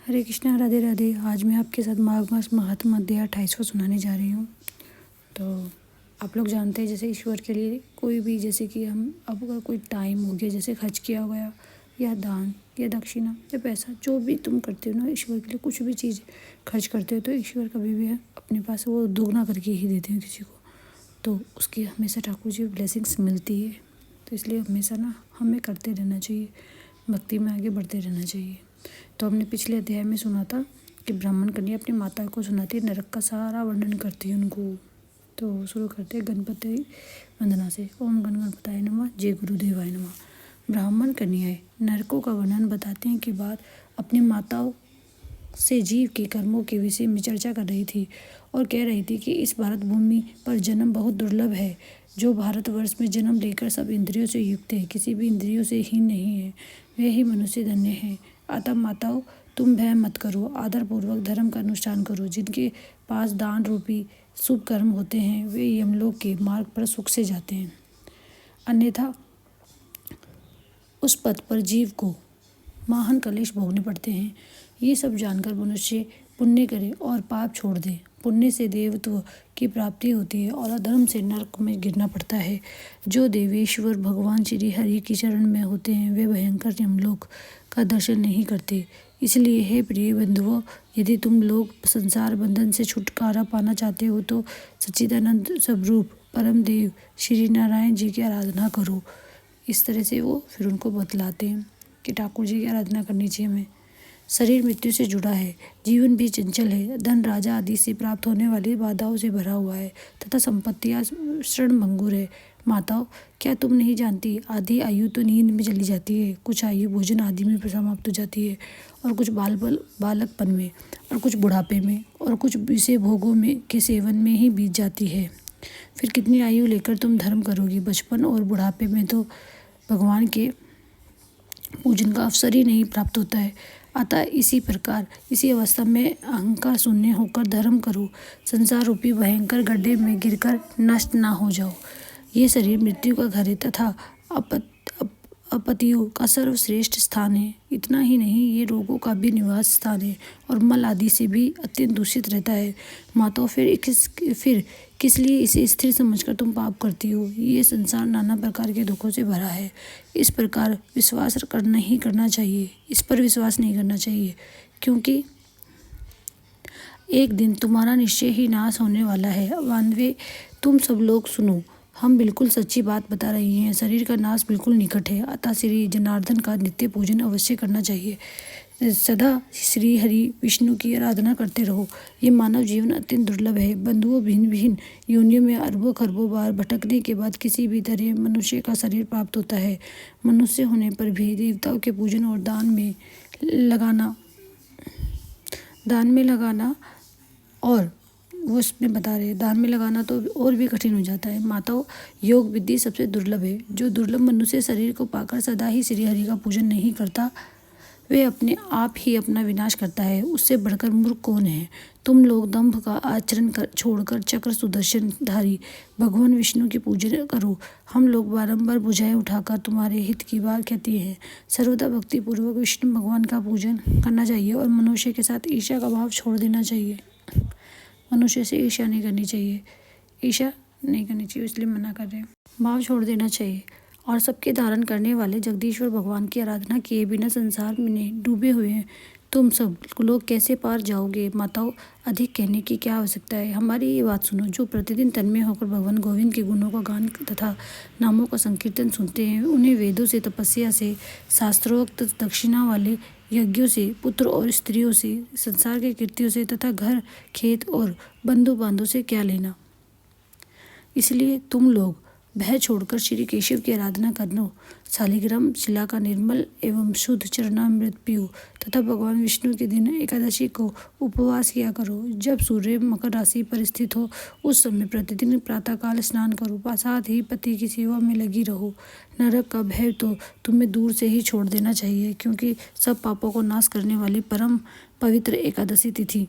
हरे कृष्णा, राधे राधे। आज मैं आपके साथ माघ मास महात्म अध्याय 28वां सुनाने जा रही हूँ। तो आप लोग जानते हैं, जैसे ईश्वर के लिए कोई भी, जैसे कि हम अब अगर कोई टाइम हो गया, जैसे खर्च किया गया, या दान या दक्षिणा या पैसा, जो भी तुम करते हो ना ईश्वर के लिए, कुछ भी चीज़ खर्च करते हो, तो ईश्वर कभी भी अपने पास वो दोगुना करके ही देते हैं किसी को। तो उसकी हमेशा ठाकुर जी ब्लेसिंग्स मिलती है। तो इसलिए हमेशा ना हमें करते रहना चाहिए, भक्ति में आगे बढ़ते रहना चाहिए। तो हमने पिछले अध्याय में सुना था कि ब्राह्मण कन्या अपनी माता को सुनाती है, नरक का सारा वर्णन करती है उनको। तो शुरू करते हैं गणपति वंदना से। ओम गण गणपताय नमः, जय गुरुदेवाय नमः। ब्राह्मण कन्याएं नरकों का वर्णन बताने के बाद अपनी माताओं से जीव के कर्मों के विषय में चर्चा कर रही थी और कह रही थी कि इस भारत भूमि पर जन्म बहुत दुर्लभ है। जो भारतवर्ष में जन्म लेकर सब इंद्रियों से युक्त है, किसी भी इंद्रियों से हीन नहीं है, वे ही मनुष्य धन्य है। अतः माताओं, तुम भय मत करो, आदरपूर्वक धर्म का अनुष्ठान करो। जिनके पास दान रूपी शुभ कर्म होते हैं, वे यमलोक के मार्ग पर सुख से जाते हैं, अन्यथा उस पथ पर जीव को महान कलेश भोगने पड़ते हैं। ये सब जानकर मनुष्य पुण्य करे और पाप छोड़ दे। पुण्य से देवत्व की प्राप्ति होती है और अधर्म से नरक में गिरना पड़ता है। जो देवेश्वर भगवान श्री हरि की शरण में होते हैं, वे भयंकर यमलोक का दर्शन नहीं करते। इसलिए हे प्रिय बंधुओं, यदि तुम लोग संसार बंधन से छुटकारा पाना चाहते हो तो सच्चिदानंद स्वरूप परम देव श्री नारायण जी की आराधना करो। इस तरह से वो फिर उनको बतलाते हैं कि ठाकुर जी की आराधना करनी चाहिए हमें। शरीर मृत्यु से जुड़ा है, जीवन भी चंचल है, धन राजा आदि से प्राप्त होने वाली बाधाओं से भरा हुआ है तथा संपत्तियां क्षणभंगुर है। माताओं, क्या तुम नहीं जानती, आधी आयु तो नींद में चली जाती है, कुछ आयु भोजन आदि में समाप्त हो जाती है, और कुछ बालकपन में, और कुछ बुढ़ापे में, और कुछ विषय भोगों में के सेवन में ही बीत जाती है। फिर कितनी आयु लेकर तुम धर्म करोगी? बचपन और बुढ़ापे में तो भगवान के पूजन का अवसर ही नहीं प्राप्त होता है। अतः इसी प्रकार इसी अवस्था में अहंकार शून्य होकर धर्म करो, संसार रूपी भयंकर गड्ढे में गिरकर नष्ट ना हो जाओ। ये शरीर मृत्यु का घर है तथा अपतियों का सर्वश्रेष्ठ स्थान है। इतना ही नहीं, ये रोगों का भी निवास स्थान है और मल आदि से भी अत्यंत दूषित रहता है। माताओं, फिर किस लिए इसे स्थिर समझकर तुम पाप करती हो? ये संसार नाना प्रकार के दुखों से भरा है। इस प्रकार विश्वास करना चाहिए, इस पर विश्वास नहीं करना चाहिए, क्योंकि एक दिन तुम्हारा निश्चय ही नाश होने वाला है। वानवे, तुम सब लोग सुनो, हम बिल्कुल सच्ची बात बता रही हैं। शरीर का नाश बिल्कुल निकट है, अतः श्री जनार्दन का नित्य पूजन अवश्य करना चाहिए। सदा श्री हरि विष्णु की आराधना करते रहो। ये मानव जीवन अत्यंत दुर्लभ है। बंधुओं, भिन्न भिन्न योनियों में अरबों खरबों बार भटकने के बाद किसी भी तरह मनुष्य का शरीर प्राप्त होता है। मनुष्य होने पर भी देवताओं के पूजन और दान में लगाना और वो उसमें बता रहे, दान में लगाना तो और भी कठिन हो जाता है। माताओं, योग विधि सबसे दुर्लभ है। जो दुर्लभ मनुष्य शरीर को पाकर सदा ही श्री हरि का पूजन नहीं करता, वे अपने आप ही अपना विनाश करता है। उससे बढ़कर मूर्ख कौन है? तुम लोग दंभ का आचरण छोड़कर चक्र सुदर्शनधारी भगवान विष्णु की पूजन करो। हम लोग बारंबार भुजाएं उठाकर तुम्हारे हित की बात कहती हैं। सर्वदा भक्ति पूर्वक विष्णु भगवान का पूजन करना चाहिए और मनुष्य के साथ ईर्ष्या का भाव छोड़ देना चाहिए। मनुष्य से ईर्ष्या नहीं करनी चाहिए, इसलिए मना कर रहे हैं। भाव छोड़ देना चाहिए और सबके धारण करने वाले जगदीश्वर भगवान की आराधना किए बिना संसार में डूबे हुए हैं तुम सब लोग कैसे पार जाओगे? माताओं, अधिक कहने की क्या आवश्यकता है? हमारी ये बात सुनो। जो प्रतिदिन तन्मय होकर भगवान गोविंद के गुणों का गान तथा नामों का संकीर्तन सुनते हैं, उन्हें वेदों से, तपस्या से, शास्त्रोक्त दक्षिणा वाले यज्ञों से, पुत्र और स्त्रियों से, संसार के कीर्तियों से तथा घर खेत और बंधु बांधों से क्या लेना? इसलिए तुम लोग भय छोड़कर श्री केशव की आराधना करनो। शालिग्राम शिला का निर्मल एवं शुद्ध चरणामृत पियो तथा भगवान विष्णु के दिन एकादशी को उपवास किया करो। जब सूर्य मकर राशि पर स्थित हो, उस समय प्रतिदिन प्रातःकाल स्नान करो। साथ ही पति की सेवा में लगी रहो। नरक का भय तो तुम्हें दूर से ही छोड़ देना चाहिए, क्योंकि सब पापों को नाश करने वाली परम पवित्र एकादशी तिथि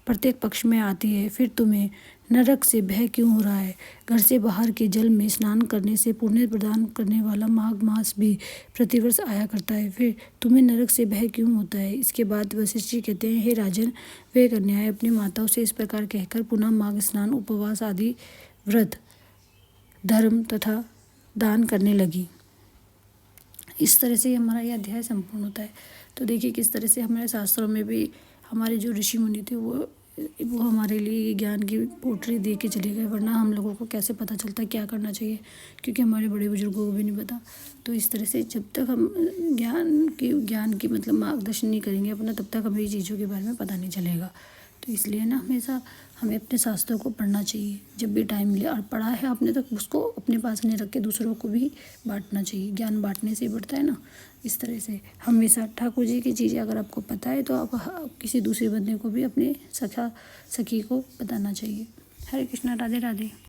प्रत्येक पक्ष में आती है। फिर तुम्हें नरक से भय क्यों हो रहा है? घर से बाहर के जल में स्नान करने से पुण्य प्रदान करने वाला माघ मास भी प्रतिवर्ष आया करता है। फिर तुम्हें नरक से भय क्यों होता है? इसके बाद वशिष्ठ जी कहते हैं, हे राजन, वे कन्याएं अपनी माताओं से इस प्रकार कहकर पुनः माघ स्नान, उपवास आदि व्रत, धर्म तथा दान करने लगी। इस तरह से हमारा यह अध्याय संपूर्ण होता है। तो देखिए किस तरह से हमारे शास्त्रों में भी हमारे जो ऋषि मुनि थे वो हमारे लिए ज्ञान की पोटली दे के चले गए, वरना हम लोगों को कैसे पता चलता क्या करना चाहिए, क्योंकि हमारे बड़े बुजुर्गों को भी नहीं पता। तो इस तरह से जब तक हम ज्ञान की मतलब मार्गदर्शन नहीं करेंगे अपना, तब तक हमें ये चीज़ों के बारे में पता नहीं चलेगा। तो इसलिए ना हमेशा हमें अपने शास्त्रों को पढ़ना चाहिए जब भी टाइम मिले, और पढ़ा है आपने तो उसको अपने पास नहीं रख के दूसरों को भी बांटना चाहिए। ज्ञान बांटने से ही बढ़ता है ना। इस तरह से हमेशा ठाकुर जी की चीज़ें अगर आपको पता है तो आप किसी दूसरे बंदे को भी अपने सखी को बताना चाहिए। हरे कृष्णा, राधे राधे।